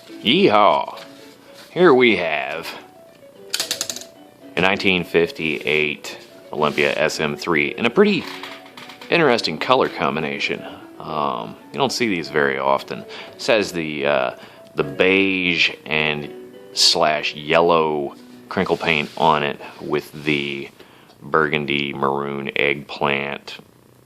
Yeehaw! Here we have a 1958 Olympia SM3 in a pretty interesting color combination. You don't see these very often. It says the beige and / yellow crinkle paint on it with the burgundy maroon eggplant.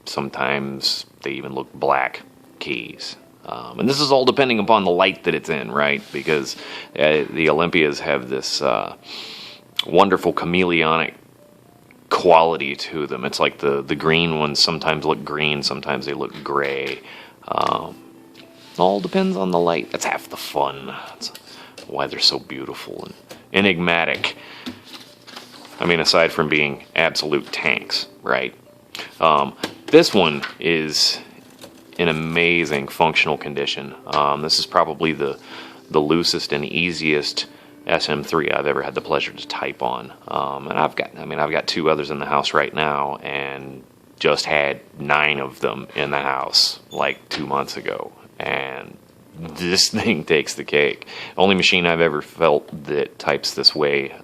Sometimes they even look black keys. And this is all depending upon the light that it's in, right? Because the Olympias have this wonderful chameleonic quality to them. It's like the green ones sometimes look green, sometimes they look gray. It all depends on the light. That's half the fun. That's why they're so beautiful and enigmatic. I mean, aside from being absolute tanks, right? This one is in amazing functional condition. This is probably the loosest and easiest SM3 I've ever had the pleasure to type on. And I've got 2 others in the house right now, and just had 9 of them in the house like 2 months ago. And this thing takes the cake. Only machine I've ever felt that types this way,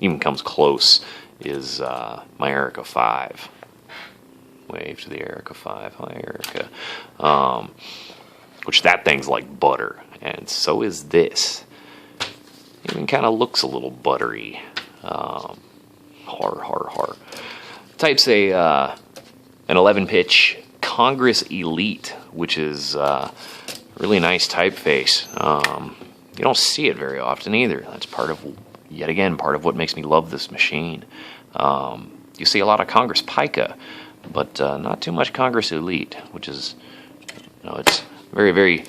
even comes close, is my Erica 5. Wave to the Erica 5. Hi, Erica. Which that thing's like butter, and so is this. Even kind of looks a little buttery. Har. Types an 11-pitch Congress Elite, which is really nice typeface. You don't see it very often either. That's yet again part of what makes me love this machine. You see a lot of Congress Pica, but not too much Congress Elite, which is, it's very, very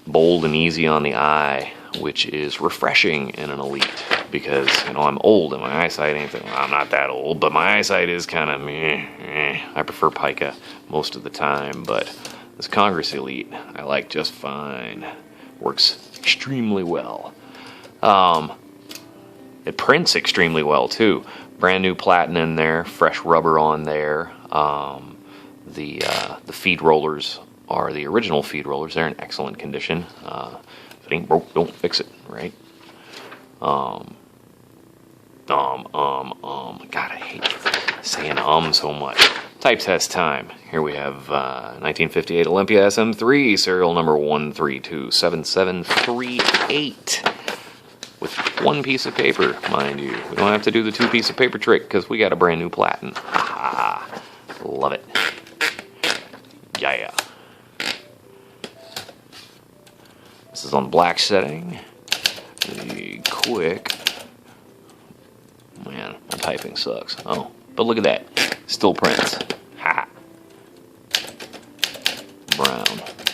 bold and easy on the eye, which is refreshing in an Elite, because I'm old and my eyesight ain't that. Well, I'm not that old, but my eyesight is kind of meh. I prefer Pica most of the time, but this Congress Elite I like just fine. Works extremely well. It prints extremely well too. Brand new platen in there, fresh rubber on there. The feed rollers are the original feed rollers. They're in excellent condition. If it ain't broke, don't fix it, right? God, I hate saying so much. Type test time. Here we have 1958 Olympia SM3, serial number 1327738. With 1 piece of paper, mind you. We don't have to do the 2-piece of paper trick because we got a brand new platen. Ah, love it. Yeah. This is on the black setting. The quick. Man, my typing sucks. Oh, but look at that. Still prints. Ha. Brown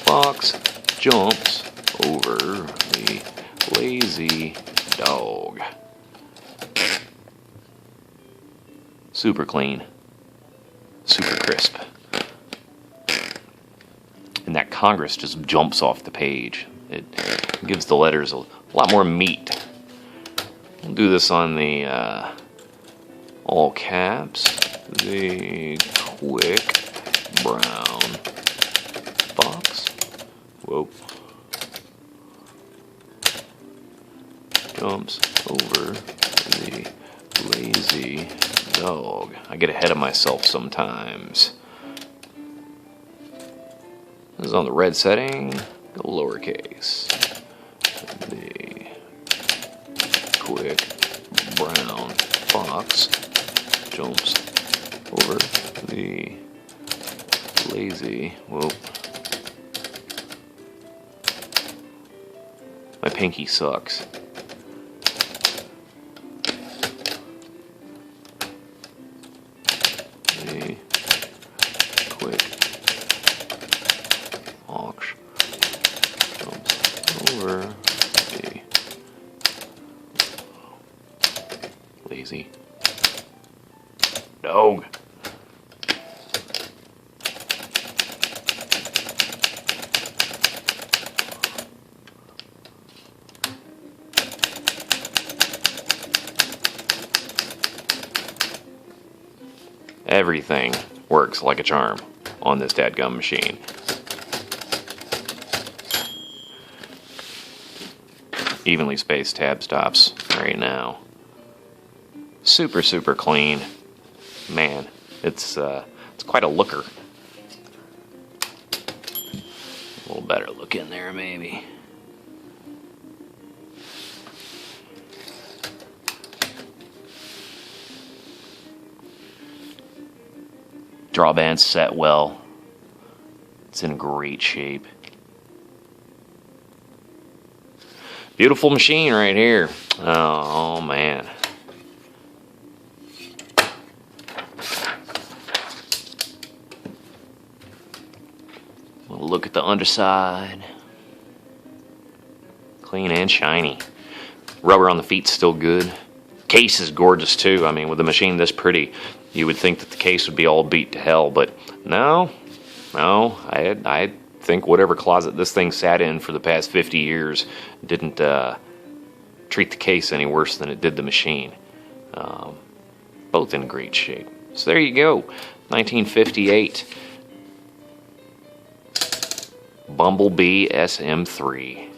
fox jumps over the lazy dog. Super clean. Super crisp. And that Congress just jumps off the page. It gives the letters a lot more meat. We'll do this on the all caps. The quick brown fox. Whoa. Jumps over the lazy dog. I get ahead of myself sometimes. This is on the red setting. Go lowercase. The quick brown fox jumps over the lazy. Whoa. My pinky sucks. The quick fox jumps over the lazy dog. Everything works like a charm on this dadgum machine. evenly spaced tab stops right now. Super, super clean. Man, it's quite a looker. A little better look in there, maybe. Drawband's set well. It's in great shape. Beautiful machine right here. Oh man. We'll look at the underside. Clean and shiny. Rubber on the feet's still good. Case is gorgeous too. I mean, with a machine this pretty, you would think that the case would be all beat to hell, but no. I think whatever closet this thing sat in for the past 50 years didn't treat the case any worse than it did the machine. Both in great shape. So there you go, 1958 Bumblebee SM3.